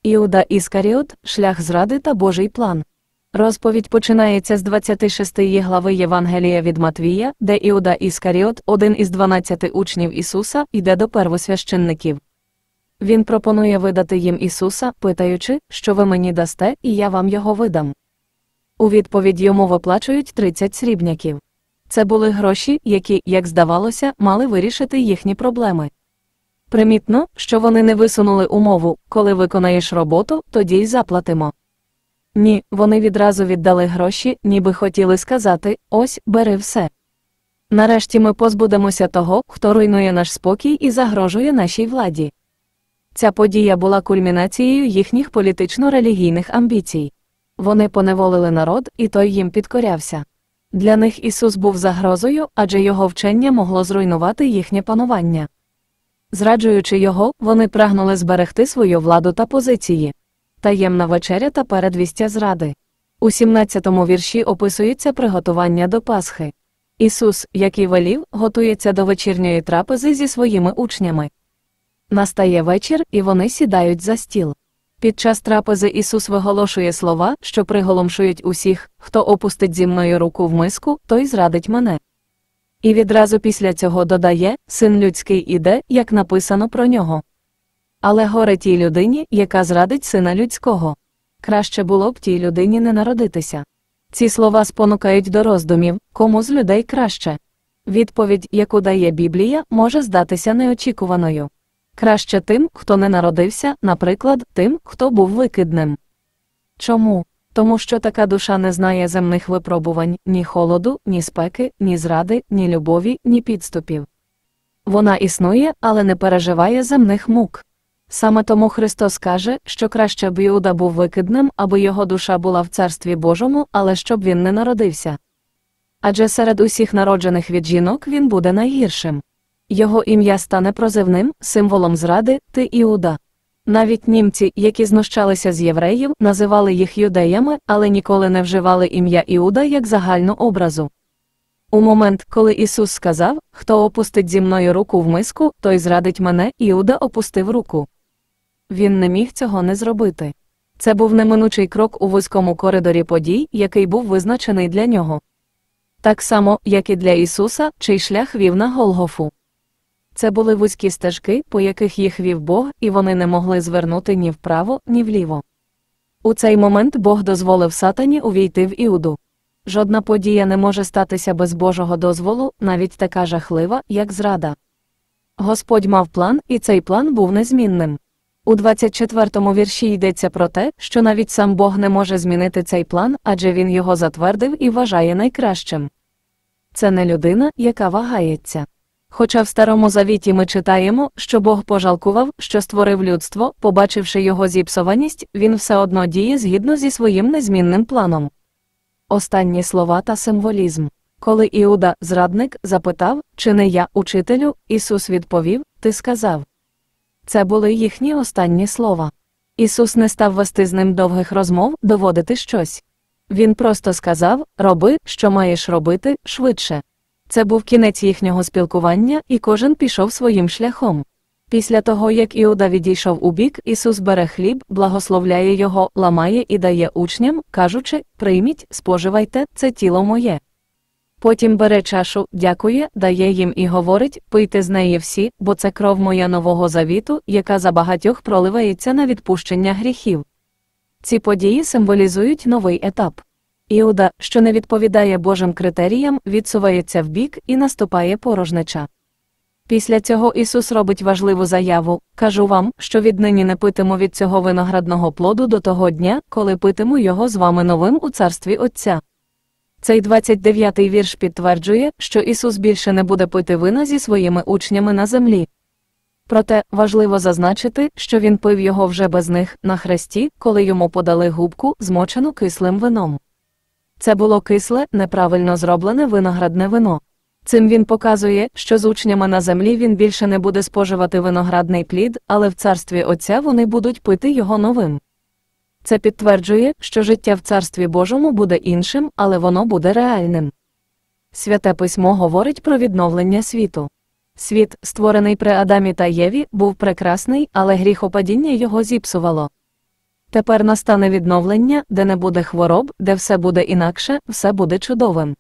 Іуда Іскаріот – шлях зради та Божий план. Розповідь починається з 26-ї глави Євангелія від Матвія, де Іуда Іскаріот, один із 12 учнів Ісуса, йде до первосвященників. Він пропонує видати їм Ісуса, питаючи, що ви мені дасте, і я вам його видам. У відповідь йому виплачують 30 срібняків. Це були гроші, які, як здавалося, мали вирішити їхні проблеми. Примітно, що вони не висунули умову: коли виконаєш роботу, тоді й заплатимо. Ні, вони відразу віддали гроші, ніби хотіли сказати: ось, бери все. Нарешті ми позбудемося того, хто руйнує наш спокій і загрожує нашій владі. Ця подія була кульмінацією їхніх політично-релігійних амбіцій. Вони поневолили народ, і той їм підкорявся. Для них Ісус був загрозою, адже його вчення могло зруйнувати їхнє панування. Зраджуючи його, вони прагнули зберегти свою владу та позиції. Таємна вечеря та передвістя зради. У 17-му вірші описується приготування до Пасхи. Ісус, як і велів, готується до вечірньої трапези зі своїми учнями. Настає вечір, і вони сідають за стіл. Під час трапези Ісус виголошує слова, що приголомшують усіх: хто опустить зі мною руку в миску, той зрадить мене. І відразу після цього додає: Син людський іде, як написано про нього. Але горе тій людині, яка зрадить Сина людського. Краще було б тій людині не народитися. Ці слова спонукають до роздумів: кому з людей краще? Відповідь, яку дає Біблія, може здатися неочікуваною. Краще тим, хто не народився, наприклад, тим, хто був викидним. Чому? Тому що така душа не знає земних випробувань, ні холоду, ні спеки, ні зради, ні любові, ні підступів. Вона існує, але не переживає земних мук. Саме тому Христос каже, що краще б Іуда був викидним, аби його душа була в Царстві Божому, але щоб він не народився. Адже серед усіх народжених від жінок він буде найгіршим. Його ім'я стане прозивним, символом зради: ти Іуда. Навіть німці, які знущалися з євреїв, називали їх юдеями, але ніколи не вживали ім'я Іуда як загальну образу. У момент, коли Ісус сказав: «Хто опустить зі мною руку в миску, той зрадить мене», Іуда опустив руку. Він не міг цього не зробити. Це був неминучий крок у вузькому коридорі подій, який був визначений для нього. Так само, як і для Ісуса, чий шлях вів на Голгофу. Це були вузькі стежки, по яких їх вів Бог, і вони не могли звернути ні вправо, ні вліво. У цей момент Бог дозволив сатані увійти в Іуду. Жодна подія не може статися без Божого дозволу, навіть така жахлива, як зрада. Господь мав план, і цей план був незмінним. У 24-му вірші йдеться про те, що навіть сам Бог не може змінити цей план, адже Він його затвердив і вважає найкращим. Це не людина, яка вагається. Хоча в Старому Завіті ми читаємо, що Бог пожалкував, що створив людство, побачивши його зіпсованість, Він все одно діє згідно зі своїм незмінним планом. Останні слова та символізм. Коли Іуда, зрадник, запитав: «Чи не я, учителю?», Ісус відповів: «Ти сказав». Це були їхні останні слова. Ісус не став вести з ним довгих розмов, доводити щось. Він просто сказав: «Роби, що маєш робити, швидше». Це був кінець їхнього спілкування, і кожен пішов своїм шляхом. Після того, як Іуда відійшов убік, Ісус бере хліб, благословляє його, ламає і дає учням, кажучи: «Прийміть, споживайте, це тіло моє». Потім бере чашу, дякує, дає їм і говорить: «Пийте з неї всі, бо це кров моя нового завіту, яка за багатьох проливається на відпущення гріхів». Ці події символізують новий етап. Іуда, що не відповідає Божим критеріям, відсувається вбік, і наступає порожнеча. Після цього Ісус робить важливу заяву: «Кажу вам, що віднині не питиму від цього виноградного плоду до того дня, коли питиму його з вами новим у Царстві Отця». Цей 29-й вірш підтверджує, що Ісус більше не буде пити вина зі своїми учнями на землі. Проте, важливо зазначити, що він пив його вже без них, на хресті, коли йому подали губку, змочену кислим вином. Це було кисле, неправильно зроблене виноградне вино. Цим він показує, що з учнями на землі він більше не буде споживати виноградний плід, але в Царстві Отця вони будуть пити його новим. Це підтверджує, що життя в Царстві Божому буде іншим, але воно буде реальним. Святе Письмо говорить про відновлення світу. Світ, створений при Адамі та Єві, був прекрасний, але гріхопадіння його зіпсувало. Тепер настане відновлення, де не буде хвороб, де все буде інакше, все буде чудовим.